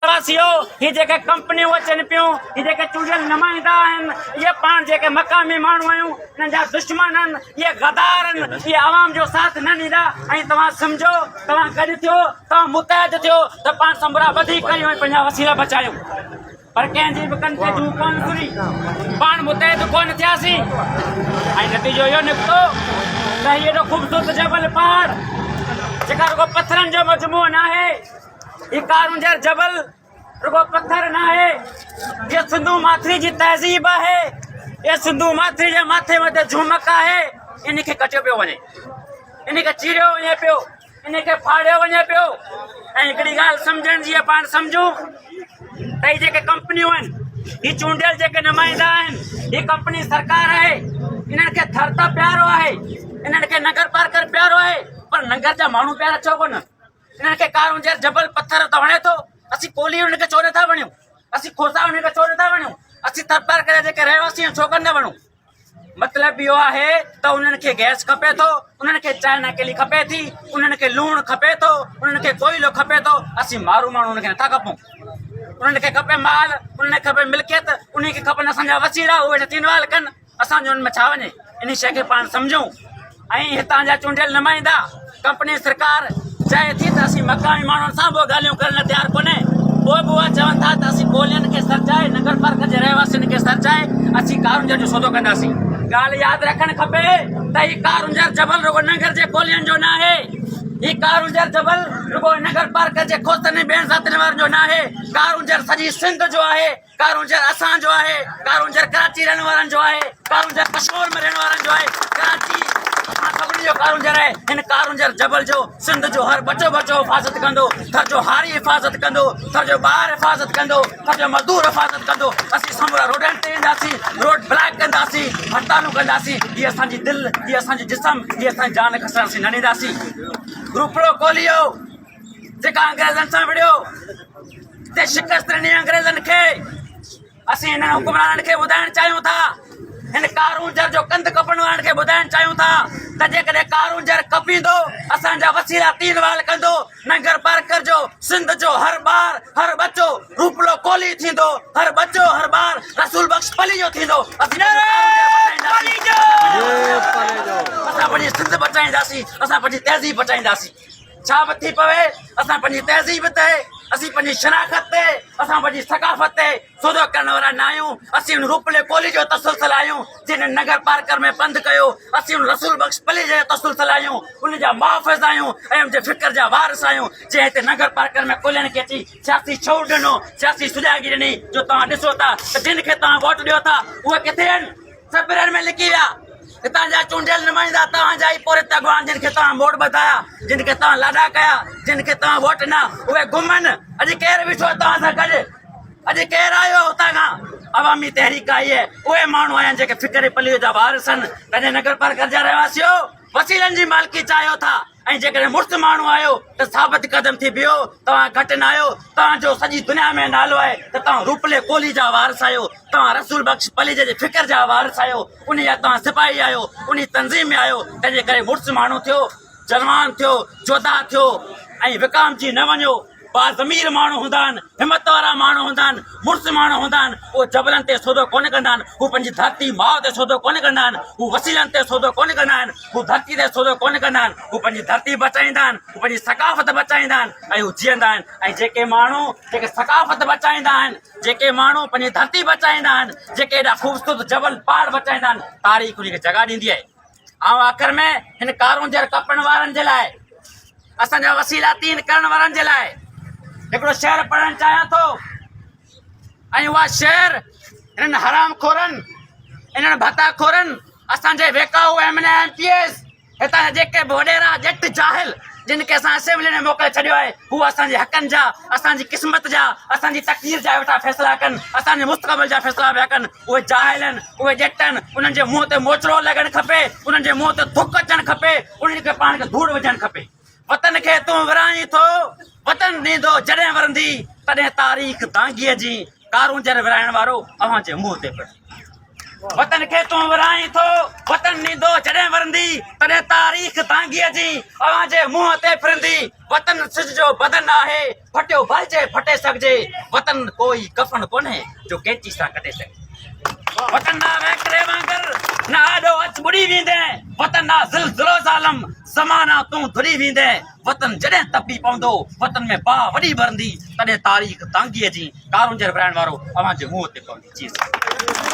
वासियो ये जेके कंपनियूं अचनि पियूं ये जेके चूंडियल नुमाइंदा आहिनि ये पाण जेके मक़ामी माण्हू आहियूं इन्हनि जा दुश्मन आहिनि ये गदार आहिनि ये आवाम जो साथ न ॾींदा ऐं तव्हां सम्झो तव्हां गॾु थियो तव्हां मुतहद थियो त पाण संबरा वधीक करियूं ऐं पंहिंजा वसीला बचायूं पर कंहिंजी बि कनि जूं कोन सुनी पाण मुतहद कोन थियासीं ऐं नतीजो इहो निकितो त हेॾो ख़ूबसूरत जबल पहाड़ जेका रुगो पथरनि जो मजमूओ न आहे ये कारुंजर जबल रुगो पत्थर ना है ये सिंधु माथरी जी तहजीब है ये सिंधु माथरी जे माथे मथे झुमका है इनके कटियो पियो वञे इनके चीरियो वञे पियो इनके फाड़ियो वञे पियो ऐं हिकिड़ी ॻाल्हि सम्झण जी पाण सम्झूं त ही जेके कंपनियूं आहिनि ही चूंडियल जेके नुमाइंदा आहिनि ही कंपनी सरकार आहे इन्हनि खे थर त प्यारो आहे इन्हनि खे नगर पार्कर प्यारो आहे पर नगर जा माण्हू प्यारा छो कोन इन्हनि खे कारुंजर जबल पत्थर त वणे थो असीं कोली उन खे छो नथा वणियूं असीं खोसा उन खे छो नथा वणियूं असीं थरपार करे जेके रहवासी छो कोन वणूं मतिलबु इहो आहे त उन्हनि खे गैस खपे थो उन्हनि खे चाइना केली खपे थी उन्हनि खे लूणु खपे थो उन्हनि खे कोयलो खपे थो असीं मारू माण्हू उन्हनि खे नथा खपूं उन्हनि खे खपे माल उन्हनि खे खपे मिल्कियत उन खे खपनि असांजा वसीला उहे नथीनवाल कनि असांजो उन में छा वञे इन शइ खे पाण सम्झूं ऐं हितां जा चूंडियल नुमाइंदा कंपनी सरकार चाहे थी त असीं मक़ामी माण्हुनि सां बि ॻाल्हियूं करण लाइ तयारु कोन्हे पोइ बि उहा चवनि था त असीं कोलियनि खे सरचाए नगर पार्क जे रहवासियुनि खे सरचाए असीं कारुंजर जो सौदो कंदासीं ॻाल्हि यादि रखणु खपे त ही कारुंजर जबल रुगो नगर जे कोलियनि जो न आहे ही कारुंजर जबल रुगो नगर पार्क जे खोतनि ॿियनि ज़ातियुनि वारनि जो न आहे कारुंजर सॼी सिंध जो आहे कारुंजर असांजो आहे कारुंजर कराची रहण वारनि जो आहे कारुंजर कश्मीर में रहण वारनि जो आहे कराची सभिनी जो कारुंजर आहे हिन कारुंजर जबल जो सिंध जो हर बचो हिफ़ाज़त कंदो थर जो हारी हिफ़ाज़त कंदो थर जो ॿार हिफ़ाज़त कंदो थर जो मज़दूर हिफ़ाज़त कंदो असीं समूरा रोडनि ते ईंदासीं रोड ब्लॉक कंदासीं हड़तालूं कंदासीं हीअ असांजी दिलि हीअ असांजी जिस्म हीअ असांजी जान खसणसीं न ॾींदासीं ग्रुपड़ो खोलियो जेका अंग्रेज़नि सां विड़ियो ते शिकस्त ॾिनी अंग्रेज़नि खे असीं हिननि हुकुमराननि खे ॿुधाइणु चाहियूं था हिन कारुंजर जो कंध कपण वारनि खे ॿुधाइणु चाहियूं था त जेकॾहिं कारुंजर कपींदो असांजा वसीला तीनवाल कंदो नगर पार्कर जो सिंध जो हर ॿार हर बच्चो रूपलो कोली थींदो हर बच्चो हर ॿार रसूल बख्श पली जो थींदो असां पंहिंजी सिंध बचाईंदासीं असां पंहिंजी तहज़ीब बचाईंदासीं छा बि थी पवे असां पंहिंजी तहज़ीब ते असीं पंहिंजी शनाख़त ते असां पंहिंजी सकाफ़त ते सौदो करण वारा न आहियूं असीं हुन रूपले कोली जो तसलसल आहियूं जिन नगर पार्कर में बंदि कयो असीं हुन रसूल बख्श पली जे तसलसल आहियूं उनजा मुहाफ़िज़ आहियूं ऐं उनजे फ़िक्र जा वारिस आहियूं जंहिं हिते नगर पार्कर में कोलियनि खे अची सियासी छूट ॾिनो सियासी सुजाॻी ॾिनी जो तव्हां ॾिसो था त जिन खे तव्हां वोट ॾियो था उहे किथे आहिनि सभिरनि में लिकी विया हितां जा चूंडियल नुमाइंदा तव्हांजा ई पोरित अॻवान जिन खे तव्हां वोट ॿधाया जिन खे तव्हां लाॾा कया जिन खे तव्हां वोट ॾिना उहे गुम आहिनि अॼु केरु बीठो तव्हां सां गॾु अॼु केरु आयो हुतां खां अवामी तहरीक आई आहे उहे माण्हू आहिनि जेके फ़िक्र पलीअ जा वारिस आहिनि पंहिंजे नगर पार्कर जा रहवासियो वसीलनि जी मालिकी चाहियो था ऐं जेकॾहिं मुड़ुसु माण्हू आयो त साबित क़दम थी बीहो तव्हां घटि न आहियो तव्हांजो सॼी दुनिया में नालो आहे त तव्हां रूपले कोली जा वारिस आहियो तव्हां रसूल बख्श पली जे फ़िक्र जा वारिस आहियो उन जा तव्हां सिपाही आहियो उन तंज़ीम में आहियो तंहिंजे करे मुड़ुसु माण्हू थियो जवान थियो जोधा थियो ऐं विकामजी न वञो बाज़मीर माण्हू हूंदा आहिनि हिमत वारा माण्हू हूंदा आहिनि मुड़ुसु माण्हू हूंदा आहिनि उहे जबलनि ते सौदो कोन कंदा आहिनि हू पंहिंजी धरती माउ ते सौदो कोन कंदा आहिनि हू वसीलनि ते सौदो कोन कंदा आहिनि हू धरती ते सौदो कोन कंदा आहिनि हू पंहिंजी धरती बचाईंदा आहिनि हू पंहिंजी सकाफ़त बचाईंदा आहिनि ऐं हू जीअंदा आहिनि ऐं जेके माण्हू जेके सकाफ़त बचाईंदा आहिनि जेके माण्हू पंहिंजी धरती बचाईंदा आहिनि जेके एॾा ख़ूबसूरत जबल पहाड़ बचाईंदा आहिनि तारीख़ उन खे जॻह ॾींदी आहे ऐं आख़िर में हिन कारुंजर कपण वारनि जे लाइ असांजा वसीला तीन करण वारनि जे लाइ हिकिड़ो शेर पढ़णु चाहियां थो ऐं उहा शेर हिननि हराम खोरनि इन्हनि भता खोरनि असांजे वेकाऊ MPS हितां जा जेके बि वॾेरा ॼट जाहिल जिन खे असां असेंबली में मोकिले छॾियो आहे हू असांजे हक़नि जा असांजी क़िस्मत जा असांजी तक़दीर जा वेठा फ़ैसिला कनि असांजे मुस्तक़बिल जा फ़ैसिला पिया कनि उहे जाहिल आहिनि उहे ॼट आहिनि उन्हनि जे मुंहं ते मोचड़ो लॻणु खपे उन्हनि जे मुंहं ते थुक अचणु खपे उन्हनि खे पाण खे धूड़ विझणु खपे वतन खे तूं विराई थो वतन ॾींदो जॾहिं वरंदी तॾहिं तारीख़ दांगीअ जी कारुंजर विराइण वारो अव्हां जे मुंहं ते पियो वतन खे तूं विराहीं थो वतन नींदो जॾहिं वरंदी तॾहिं तारीख़ तांगीअ जी अवां जे मुंहं ते फिरंदी वतन सिज जो बदन आहे फटियो भरिजे फटे सघिजे वतन कोई कफन कोन्हे जो कैंची सां कटे सघे वतन ना वैकरे वांगर ना आॾो अच ॿुड़ी वेंदे वतन ना ज़िलज़िलो ज़ालम ज़माना तूं धुरी वेंदे वतन जॾहिं तपी पवंदो वतन में बाह वॾी भरंदी तॾहिं तारीख़ तांगीअ जी कारुंजर विराइण वारो अवां जे मुंहं ते पवंदी चीज़